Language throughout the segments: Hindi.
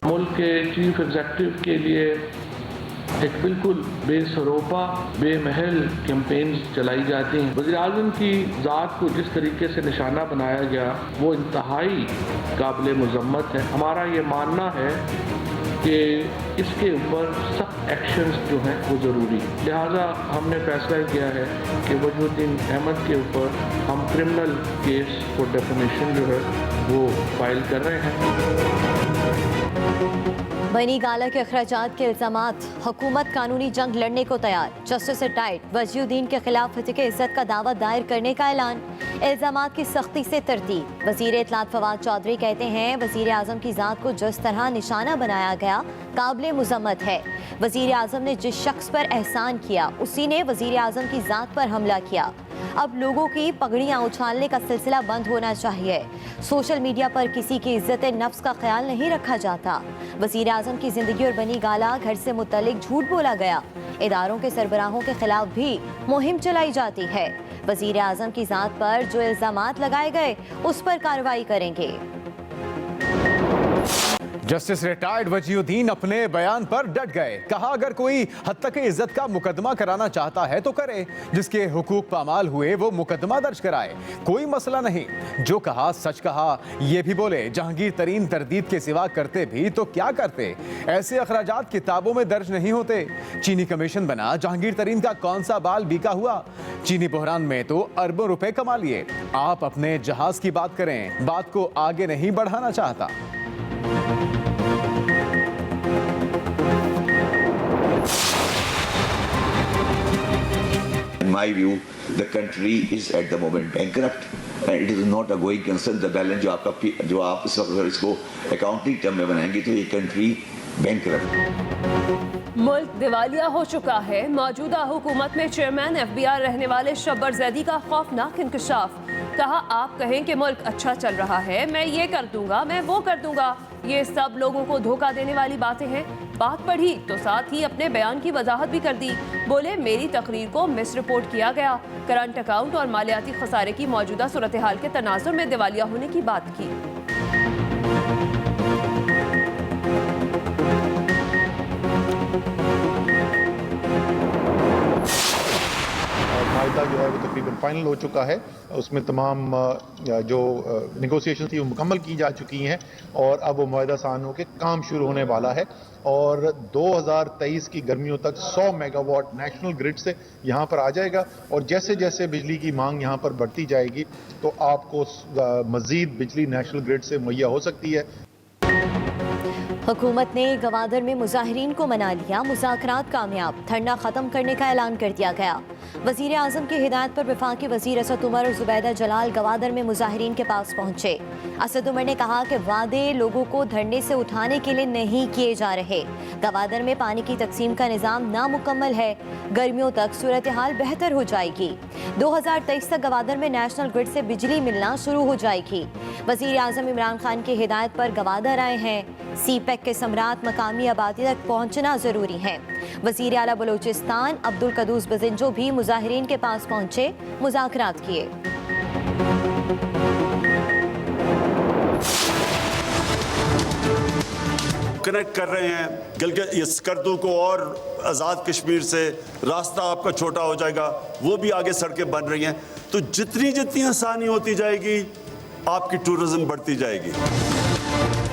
मुल्क के चीफ एग्जेक्टिव के लिए एक बिल्कुल बेसरोपा बेमहल कैंपेन चलाई जाती हैं। वज़ीर-ए-आज़म की ज़ात को जिस तरीके से निशाना बनाया गया वो इंतहाई काबिल मज़म्मत है। हमारा ये मानना है कि इसके ऊपर सख्त एक्शंस जो हैं वो ज़रूरी, लिहाजा हमने फैसला किया है कि वजहुद्दीन अहमद के ऊपर हम क्रिमिनल केस फॉर डेफेमेशन जो है वो फाइल कर रहे हैं। बनी गाला के अखराजात के इल्जामात, हुकूमत कानूनी जंग लड़ने को तैयार। जस्टिस रिटायर्ड वजीउद्दीन के खिलाफ हत्या इज्जत का दावा दायर करने का ऐलान। इल्जामात की सख्ती से तरतीब। वजीर इत्तलात फवाद चौधरी कहते हैं वजीर आजम की जात को जिस तरह निशाना बनाया गया काबिल मुजम्मत है। वजीर आजम ने जिस शख्स पर एहसान किया उसी ने वजीर आजम की जात पर हमला किया। अब लोगों की पगड़ियां उछालने का सिलसिला बंद होना चाहिए। सोशल मीडिया पर किसी की इज्जत नफ्स का ख्याल नहीं रखा जाता। वजीर आजम की जिंदगी और बनी गाला घर से मुतल्लिक झूठ बोला गया। इदारों के सरबराहों के खिलाफ भी मुहिम चलाई जाती है। वजीर आजम की जात पर जो इल्जामात लगाए गए उस पर कार्रवाई करेंगे। जस्टिस रिटायर्ड वजीउद्दीन अपने बयान पर डट गए। कहा अगर कोई हत्या की इज्जत का मुकदमा कराना चाहता है तो करे, जिसके हुकूक पामाल हुए वो मुकदमा दर्ज कराए, कोई मसला नहीं। जो कहा सच कहा। ये भी बोले जहांगीर तरीन तरदीद के सिवा करते भी तो क्या करते, ऐसे अखराजात किताबों में दर्ज नहीं होते। चीनी कमीशन बना, जहांगीर तरीन का कौन सा बाल बीका हुआ। चीनी बहरान में तो अरबों रुपए कमा लिए। आप अपने जहाज की बात करें, बात को आगे नहीं बढ़ाना चाहता। In my view, the country is at the moment bankrupt, and it is not a going concern. The balance जो आप इस वक्त अगर इसको अकाउंटिंग टर्म में बनाएंगे तो ये कंट्री बैंकरप्ट। मुल्क दिवालिया हो चुका है। मौजूदा हुकूमत में चेयरमैन FBI रहने वाले शब्बर जैदी का खौफनाक इंकशाफ। कहा आप कहें कि मुल्क अच्छा चल रहा है, मैं ये कर दूंगा, मैं वो कर दूंगा, ये सब लोगों को धोखा देने वाली बातें हैं। बात पढ़ी तो साथ ही अपने बयान की वजाहत भी कर दी। बोले मेरी तकरीर को मिस रिपोर्ट किया गया। करंट अकाउंट और मालियाती खसारे की मौजूदा सूरत हाल के तनाजुर में दिवालिया होने की बात की। माहिदा जो है वो तकरीबन फाइनल हो चुका है। उसमें तमाम जो नेगोशिएशन थी वो मुकम्मल की जा चुकी हैं और अब वो माहिदा साइन होकर काम शुरू होने वाला है। और 2023 की गर्मियों तक 100 मेगावाट नेशनल ग्रिड से यहाँ पर आ जाएगा। और जैसे जैसे बिजली की मांग यहाँ पर बढ़ती जाएगी तो आपको मज़ीद बिजली नेशनल ग्रिड से मुहैया हो सकती है। हुकूमत ने गवादर में मुजाहिरीन को मना लिया। मुज़ाकरात कामयाब, धरना खत्म करने का ऐलान कर दिया गया। वजीर आजम की हिदायत पर वफाकी वजीर असद उमर और जुबैदा जलाल गवादर में मुजाहिरीन के पास पहुंचे। असद उमर ने कहा कि वादे लोगों को धरने से उठाने के लिए नहीं किए जा रहे। गवादर में पानी की तकसीम का निज़ाम नामुकम्मल है। गर्मियों तक सूरत हाल बेहतर हो जाएगी। 2023 तक गवादर में नेशनल ग्रिड से बिजली मिलना शुरू हो जाएगी। वजीर आजम इमरान खान की हिदायत पर गवादर आए हैं। CPEC के सम्राट मकामी आबादी तक पहुंचना जरूरी है। वजीर आला बलूचिस्तान अब्दुल कदूस बजिंजो भी मुजाहिरीन के पास पहुंचे, मुज़ाकरात किए। कनेक्ट कर रहे हैं गिलगित स्कर्दू को और आज़ाद कश्मीर से रास्ता आपका छोटा हो जाएगा, वो भी आगे सड़कें बन रही हैं। तो जितनी जितनी आसानी होती जाएगी आपकी टूरिज्म बढ़ती जाएगी।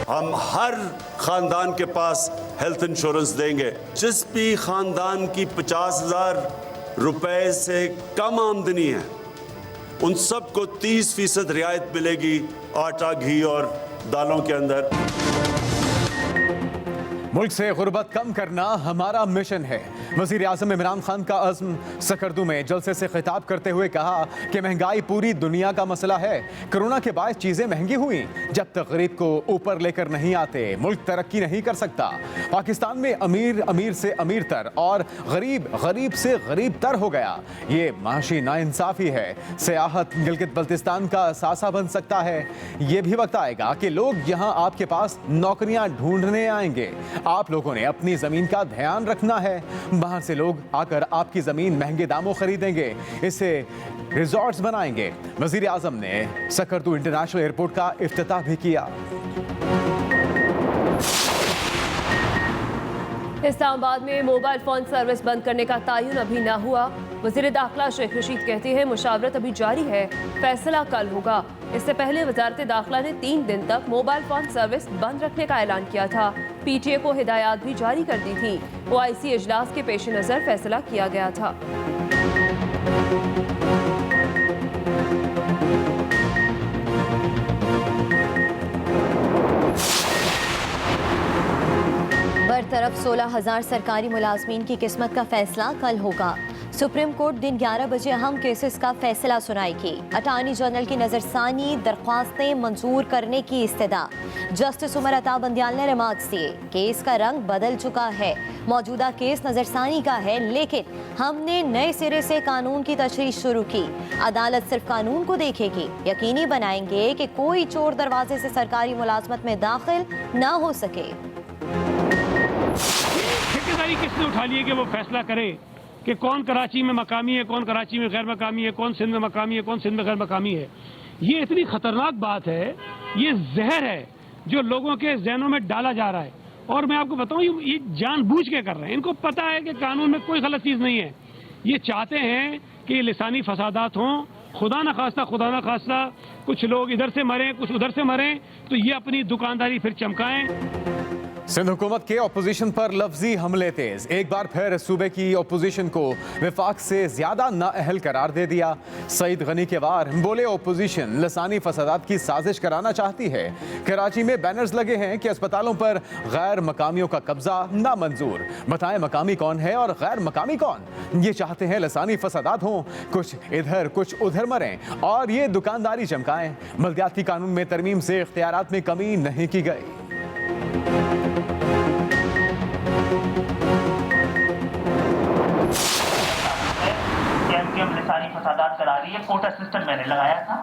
हम हर खानदान के पास हेल्थ इंश्योरेंस देंगे। जिस भी खानदान की 50,000 रुपए से कम आमदनी है उन सबको 30% रियायत मिलेगी आटा, घी और दालों के अंदर। मुल्क से गुर्बत कम करना हमारा मिशन है। वज़ीर आज़म इमरान खान का अज़्म। सकरदू में जलसे से खिताब करते हुए कहा कि महंगाई पूरी दुनिया का मसला है। कोरोना के बाद चीज़ें महंगी हुई। जब तक गरीब को ऊपर लेकर नहीं आते मुल्क तरक्की नहीं कर सकता। पाकिस्तान में अमीर अमीर से अमीर तर और गरीब गरीब से गरीब तर हो गया। ये माशी नाइंसाफ़ी है। सियाहत गिलगित बल्तिस्तान का असासा बन सकता है। ये भी वक्त आएगा कि लोग यहाँ आपके पास नौकरियाँ ढूंढने आएंगे। आप लोगों ने अपनी ज़मीन का ध्यान रखना है। बाहर से लोग आकर आपकी ज़मीन महंगे दामों खरीदेंगे, इससे रिजॉर्ट्स बनाएंगे। वज़ीर आज़म ने सकरदू इंटरनेशनल एयरपोर्ट का इफ्तिताह भी किया। इस्लामाबाद में मोबाइल फ़ोन सर्विस बंद करने का तयन अभी न हुआ। वज़ीर दाखिला शेख रशीद कहते हैं मुशावरत अभी जारी है, फैसला कल होगा। इससे पहले वजारत दाखिला ने 3 दिन तक मोबाइल फ़ोन सर्विस बंद रखने का ऐलान किया था। PTA को हिदायत भी जारी कर दी थी। OIC इजलास के पेश नज़र फैसला किया गया था। बरतरफ 16,000 सरकारी मुलाजमीन की किस्मत का फैसला कल होगा। सुप्रीम कोर्ट दिन 11 बजे अहम केसेस का फैसला सुनाएगी। अटॉर्नी जनरल की नजरसानी दरख्वास्तें मंजूर करने की इस्तदा। जस्टिस उमर अता बंदियाल ने रिमार्क्स दिए, केस का रंग बदल चुका है। मौजूदा केस नजरसानी का है, लेकिन हमने नए सिरे से कानून की तशरीह शुरू की। अदालत सिर्फ कानून को देखेगी। यकीनी बनाएंगे कि कोई चोर दरवाजे से सरकारी मुलाजमत में दाखिल ना हो सके। ठेकेदारी किसने उठा ली है कि वो फैसला करे कि कौन कराची में मकामी है, कौन कराची में गैर मकामी है, कौन सिंध में मकामी है, कौन सिंध में गैर मकामी है। ये इतनी खतरनाक बात है, ये जहर है जो लोगों के जहनों में डाला जा रहा है। और मैं आपको बताऊं, ये जानबूझ के कर रहे हैं। इनको पता है कि कानून में कोई गलत चीज़ नहीं है। ये चाहते हैं कि लिसानी फसादात हों, खुदा न खास्ता कुछ लोग इधर से मरें, कुछ उधर से मरें, तो ये अपनी दुकानदारी फिर चमकाएं। सिंध हुकूमत के अपोजिशन पर लफ्जी हमले तेज। एक बार फिर सूबे की अपोजिशन को विफाक से ज्यादा नाअहल करार दे दिया। सईद गनी के वार बोले, अपोजिशन लसानी फसादात की साजिश कराना चाहती है। कराची में बैनर्स लगे हैं कि अस्पतालों पर गैर मकामियों का कब्जा नामंजूर। बताएं मकामी कौन है और गैर मकामी कौन। ये चाहते हैं लसानी फसादात हों, कुछ इधर कुछ उधर मरें और ये दुकानदारी चमकाएं। बल्दियाती कानून में तरमीम से इख्तियारात में कमी नहीं की गई। लिसानी फसादात करा रही है। कोटा सिस्टम मैंने लगाया था,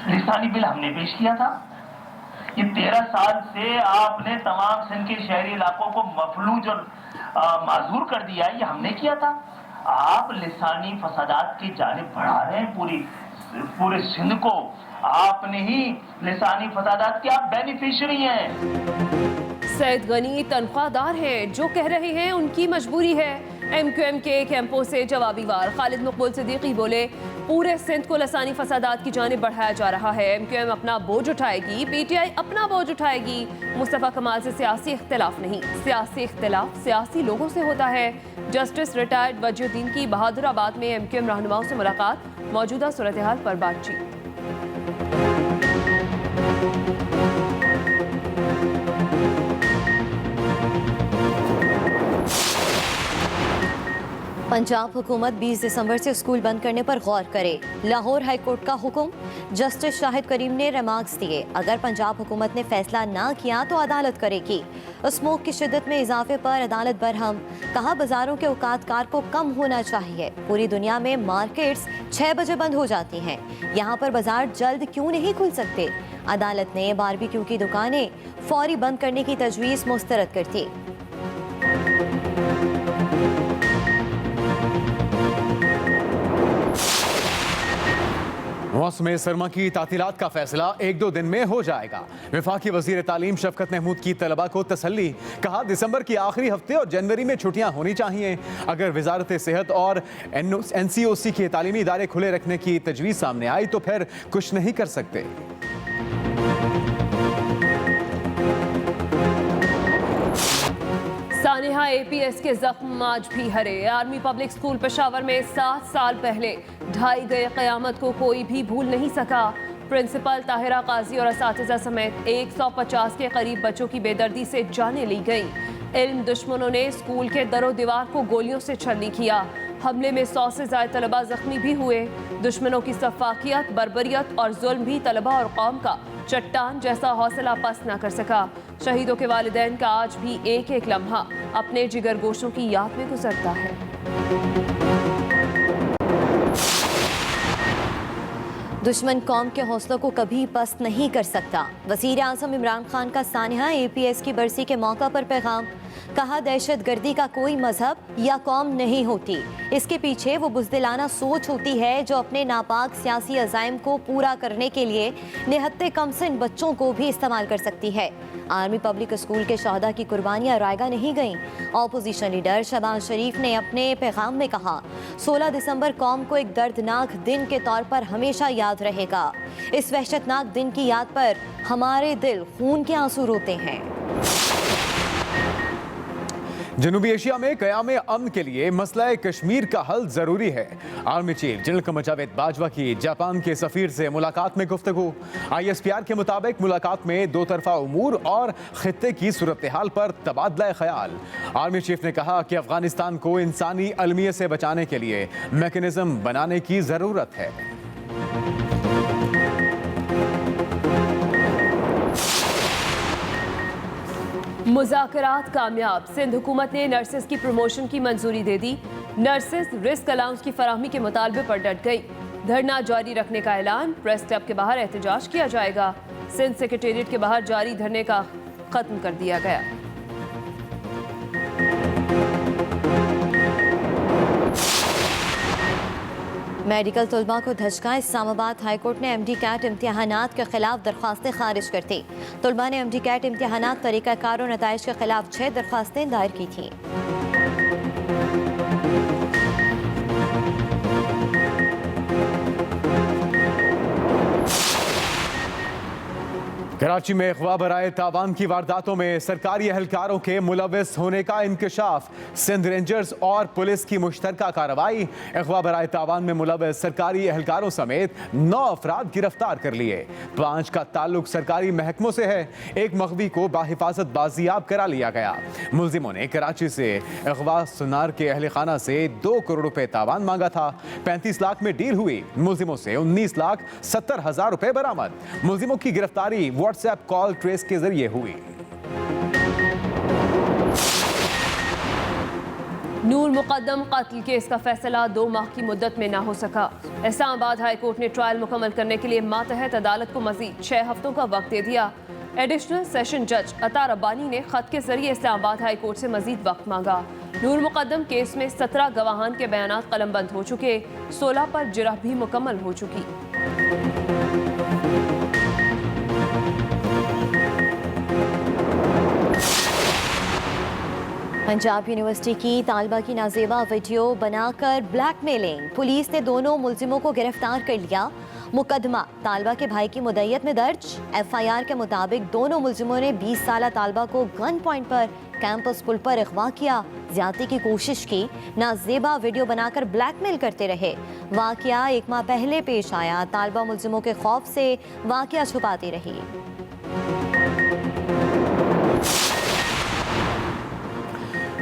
लिसानी बिल हमने पेश किया था। ये 13 साल से आपने तमाम सिंध के शहरी इलाकों को मफलूज और माजूर कर दिया है, ये हमने किया था। आप लिसानी फसादात की जानिब बढ़ा रहे हैं पूरे सिंध को। आपने ही लिसानी फसादात के आप बेनिफिशियरी हैं। सईद गनी तनख्वाहदार हैं, जो कह रहे हैं उनकी मजबूरी है। MQM के कैंपों से जवाबी वार खालिद मकबूल सिद्दीकी बोले, पूरे सिंध को लसानी फसादात की जानिब बढ़ाया जा रहा है। MQM अपना बोझ उठाएगी, PTI अपना बोझ उठाएगी। मुस्तफ़ा कमाल से सियासी इख्तिलाफ नहीं, सियासी इख्तिलाफ सियासी लोगों से होता है। जस्टिस रिटायर्ड वजीउद्दीन की बहादुराबाद में MQM रहनुमाओं से मुलाकात, मौजूदा सूरत हाल पर बातचीत। पंजाब हुकूमत 20 दिसंबर से स्कूल बंद करने पर गौर करे। लाहौर हाई कोर्ट का हुक्म। जस्टिस शाहिद करीम ने रिमार्क्स दिए, अगर पंजाब हुकूमत ने फैसला ना किया तो अदालत करेगी। स्मोक की शिद्दत में इजाफे पर अदालत बरहम। कहा, बाजारों के औकात कार को कम होना चाहिए। पूरी दुनिया में मार्केट्स 6 बजे बंद हो जाती हैं, यहाँ पर बाजार जल्द क्यों नहीं खुल सकते। अदालत ने बारबेक्यू की दुकानें फौरी बंद करने की तजवीज़ मुस्तरद कर दी। मौसम सरमा की तातीलात का फैसला 1-2 दिन में हो जाएगा। वफाकी वजीर तालीम शफकत महमूद की तलबा को तसल्ली। कहा, दिसंबर के आखिरी हफ्ते और जनवरी में छुट्टियां होनी चाहिए। अगर वजारत सेहत और NCOC के तालीमी इदारे खुले रखने की तजवीज़ सामने आई तो फिर कुछ नहीं कर सकते। सानिहा APS के जख्म आज भी हरे। आर्मी पब्लिक स्कूल पेशावर में 7 साल पहले ढाई गए क़यामत को कोई भी भूल नहीं सका। प्रिंसिपल ताहिरा काजी और असातिज़ा समेत 150 के करीब बच्चों की बेदर्दी से जानें ली गई। इल्म दुश्मनों ने स्कूल के दरो दीवार को गोलियों से छलनी किया। हमले में 100 से ज़्यादा तलबा जख्मी भी हुए। दुश्मनों की सफाकियत, बर्बरियत और जुल्म भी तलबा और कौम का चट्टान जैसा हौसला पस्त न कर सका। शहीदों के वालिदैन का आज भी एक एक लम्हा अपने जिगर गोशों की याद में गुजरता है। दुश्मन कौम के हौसलों को कभी पस्त नहीं कर सकता। वज़ीर आज़म इमरान खान का सानिहा APS की बरसी के मौका पर पैगाम। कहा दहशतगर्दी का कोई मजहब या कौम नहीं होती, इसके पीछे वो बुज़दिलाना सोच होती है जो अपने नापाक सियासी अज़ाइम को पूरा करने के लिए निहत्ते कमसिन बच्चों को भी इस्तेमाल कर सकती है। आर्मी पब्लिक स्कूल के शहदा की कुर्बानियां रायगा नहीं गईं। ऑपोजिशन लीडर शहबाज शरीफ ने अपने पैगाम में कहा, 16 दिसंबर कौम को एक दर्दनाक दिन के तौर पर हमेशा याद रहेगा। इस वहशतनाक दिन की याद पर हमारे दिल खून के आंसू रोते हैं। जनूबी एशिया में क़याम अमन के लिए मसला कश्मीर का हल जरूरी है। Army chief general Qamar Javed Bajwa की जापान के सफीर से मुलाकात में गुफ्तगू। ISPR के मुताबिक मुलाकात में दो तरफा उमूर और खित्ते की सूरत हाल पर तबादला ख्याल। आर्मी चीफ ने कहा कि अफगानिस्तान को इंसानी अलमियत से बचाने के लिए मैकेनिज्म बनाने की जरूरत है। मुज़ाकरात कामयाब, सिंध हुकूमत ने नर्सेज की प्रमोशन की मंजूरी दे दी। नर्सेज रिस्क अलाउंस की फराहमी के मुतालबे पर डट गई। धरना जारी रखने का ऐलान, प्रेस क्लब के बाहर एहतजाज किया जाएगा। सिंध सेक्रेटेरिएट के बाहर जारी धरने का खत्म कर दिया गया। मेडिकल तलबा को धचका, इस्लामाबाद हाईकोर्ट ने MD कैट इम्तिहानात के खिलाफ दरख्वास्तें खारिज कर दी। तलबा ने MD कैट इम्तिहानात, तरीक़ाकार और नताइज के खिलाफ 6 दरख्वास्तें दायर की थीं। कराची में अगवा बराए तावान की वारदातों में सरकारी एहलकारों के मुलविस होने का इंकशाफ। सिंध रेंजर्स और पुलिस की मुश्तरका कार्रवाई। अगवा बराए तावान में मुलविस सरकारी एहलकारों समेत 9 अफराद गिरफ्तार कर लिए। 5 का ताल्लुक सरकारी महकमों से है। एक मगवी को बाहिफाजत बाजियाब करा लिया गया। मुलजिमों ने कराची से अगवा सुनार के अहल खाना से 2 करोड़ रुपए तावान मांगा था। 35 लाख में डील हुई। मुलजिमों से 19,70,000 रुपए बरामद। मुलजिमों की गिरफ्तारी व्हाट्सएप कॉल ट्रेस के जरिए हुई। नूर मुकद्दम कत्ल केस का फैसला 2 माह की मुद्दत में ना हो सका। इस्लामाबाद हाई कोर्ट ने ट्रायल मुकम्मल करने के लिए मातहत अदालत को मजीद 6 हफ्तों का वक्त दे दिया। एडिशनल सेशन जज अता रब्बानी ने खत के जरिए इस्लामाबाद हाई कोर्ट से मजीद वक्त मांगा। नूर मुकद्दम केस में 17 गवाहान के बयानात कलमबंद हो चुके, 16 पर जिरह भी मुकम्मल हो चुकी। पंजाब यूनिवर्सिटी की तालबा की नाजेबा वीडियो बनाकर ब्लैकमेलिंग, पुलिस ने दोनों मुलजिमों को गिरफ्तार कर लिया। मुकदमा तालबा के भाई की मुद्दत में दर्ज। FIR के मुताबिक दोनों मुलजिमों ने 20 साला तालबा को गन पॉइंट पर कैंपस पुल पर अगवा किया, ज्यादती की कोशिश की, नाजेबा वीडियो बनाकर ब्लैकमेल करते रहे। वाकया 1 माह पहले पेश आया। तालबा मुलजिमों के खौफ से वाकया छुपाती रही।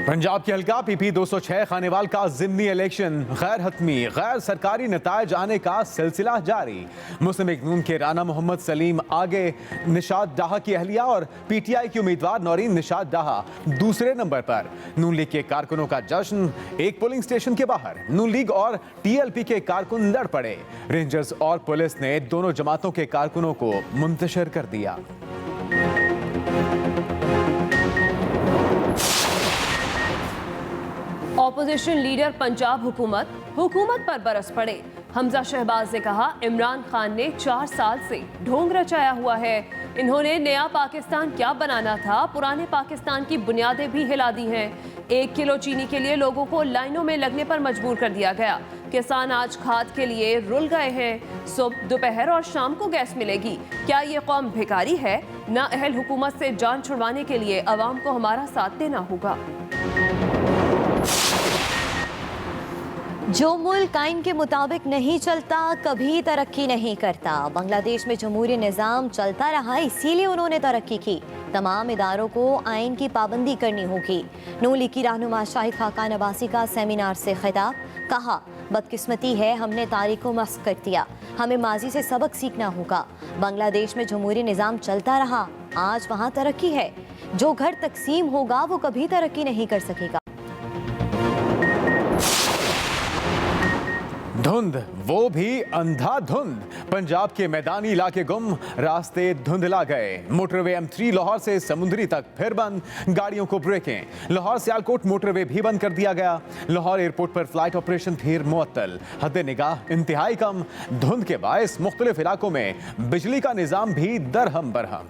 पंजाब के हल्का PP 206 खानेवाल का जिमनी इलेक्शन, गैर हतमी गैर सरकारी नतायज आने का सिलसिला जारी। मुस्लिम लीग नून के राना मोहम्मद सलीम आगे, निशात डाहा की अहलिया और PTI की उम्मीदवार नौरीन निशात डाहा दूसरे नंबर पर। नून लीग के कारकुनों का जश्न, एक पोलिंग स्टेशन के बाहर नून लीग और TLP के कारकुन लड़ पड़े। रेंजर्स और पुलिस ने दोनों जमातों के कारकुनों को मुंतशिर कर दिया। ऑपोजिशन लीडर पंजाब हुकूमत पर बरस पड़े। हमजा शहबाज ने कहा, इमरान खान ने 4 साल से ढोंग रचाया हुआ है। इन्होंने नया पाकिस्तान क्या बनाना था, पुराने पाकिस्तान की बुनियादें भी हिला दी हैं। 1 किलो चीनी के लिए लोगों को लाइनों में लगने पर मजबूर कर दिया गया। किसान आज खाद के लिए रुल गए हैं। सुबह, दोपहर और शाम को गैस मिलेगी। क्या ये कौम भिखारी है? ना अहल हुकूमत से जान छुड़वाने के लिए अवाम को हमारा साथ देना होगा। जो मुल्क आइन के मुताबिक नहीं चलता कभी तरक्की नहीं करता। बांग्लादेश में जमहूरी निज़ाम चलता रहा, इसीलिए उन्होंने तरक्की की। तमाम इदारों को आइन की पाबंदी करनी होगी। नून लीग की रहनुमा शाहिद खाकान अब्बासी का सेमिनार से खिताब, कहा, बदकिस्मती है हमने तारीख को मस्क कर दिया, हमें माजी से सबक सीखना होगा। बांग्लादेश में जमहूरी निज़ाम चलता रहा, आज वहाँ तरक्की है। जो घर तकसीम होगा वो कभी तरक्की नहीं कर सकेगा। धुंध, वो भी अंधाधुंध। पंजाब के मैदानी इलाके गुम, रास्ते धुंधला गए। मोटरवे M3 लाहौर से समुद्री तक फिर बंद, गाड़ियों को ब्रेकें। लाहौर सियालकोट मोटरवे भी बंद कर दिया गया। लाहौर एयरपोर्ट पर फ्लाइट ऑपरेशन फिर मुअत्तल। हद निगाह इंतहाई कम। धुंध के बायस मुख्तलिफ इलाकों में बिजली का निजाम भी दरहम बरहम।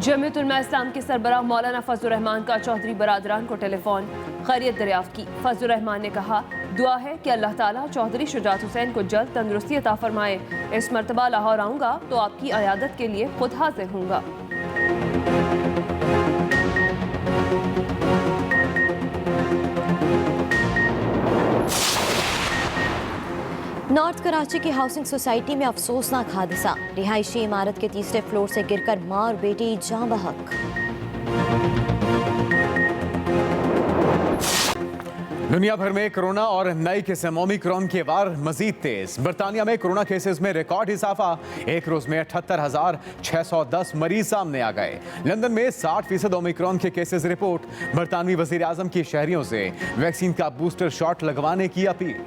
जमीयत उलमा इस्लाम के सरबराह मौलाना फजलुर रहमान का चौधरी बरादरान को टेलीफोन, खैरियत दरियाफ्त की। फजलुर रहमान ने कहा, दुआ है कि अल्लाह ताला चौधरी शुजात हुसैन को जल्द तंदुरुस्ती अता फरमाए। इस मरतबा लाहौर आऊँगा तो आपकी अयादत के लिए खुद हाजिर हूँगा। नॉर्थ कराची की हाउसिंग सोसाइटी में अफसोसनाक हादसा, रिहायशी इमारत के तीसरे फ्लोर से गिरकर मां और बेटी जान बहक। दुनिया भर में कोरोना और नई किस्म ओमिक्रॉन के वार मजीद तेज। बरतानिया में कोरोना केसेस में रिकॉर्ड इजाफा, एक रोज में 78,610 मरीज सामने आ गए। लंदन में 60% ओमिक्रॉन के केसेस रिपोर्ट। बरतानवी वजीर आजम की शहरियों से वैक्सीन का बूस्टर शॉट लगवाने की अपील।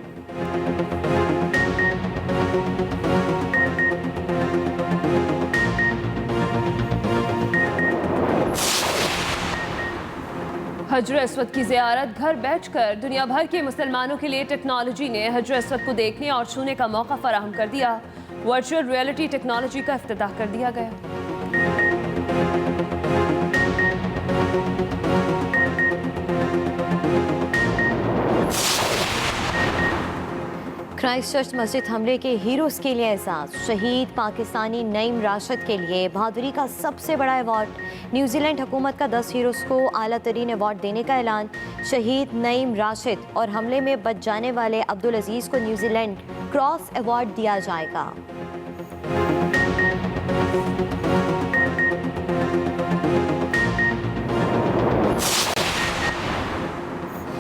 हजर अस्वद की ज़ियारत घर बैठकर दुनिया भर के मुसलमानों के लिए टेक्नोलॉजी ने हजर अस्वद को देखने और छूने का मौका फराहम कर दिया। वर्चुअल रियलिटी टेक्नोलॉजी का इफ्तिताह कर दिया गया। क्राइस्टचर्च मस्जिद हमले के हीरोज के लिए एहसास, शहीद पाकिस्तानी नईम राशिद के लिए बहादुरी का सबसे बड़ा अवार्ड। न्यूजीलैंड हुकूमत का 10 हीरोज को आला तरीन अवार्ड देने का ऐलान। शहीद नईम राशिद और हमले में बच जाने वाले अब्दुल अजीज को न्यूजीलैंड क्रॉस अवार्ड दिया जाएगा।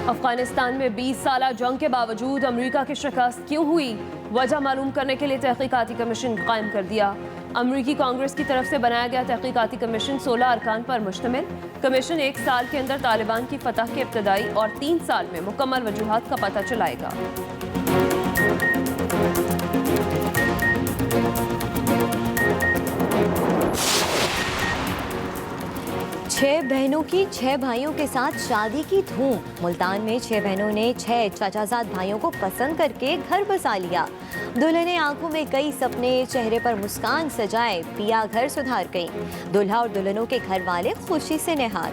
अफगानिस्तान में 20 साला जंग के बावजूद अमेरिका की शिकस्त क्यों हुई, वजह मालूम करने के लिए तहकीकाती कमीशन कायम कर दिया। अमेरिकी कांग्रेस की तरफ से बनाया गया तहकीकाती कमीशन 16 अरकान पर मुश्तमिल। कमीशन 1 साल के अंदर तालिबान की फतह के इब्तदाई और 3 साल में मुकम्मल वजूहात का पता चलाएगा। 6 बहनों की 6 भाइयों के साथ शादी की धूम। मुल्तान में 6 बहनों ने 6 चाचाजाद भाइयों को पसंद करके घर बसा लिया। दुल्हन ने आंखों में कई सपने, चेहरे पर मुस्कान सजाए पिया घर सुधार गई। दुल्हा और दुल्हनों के घर वाले खुशी से निहाल।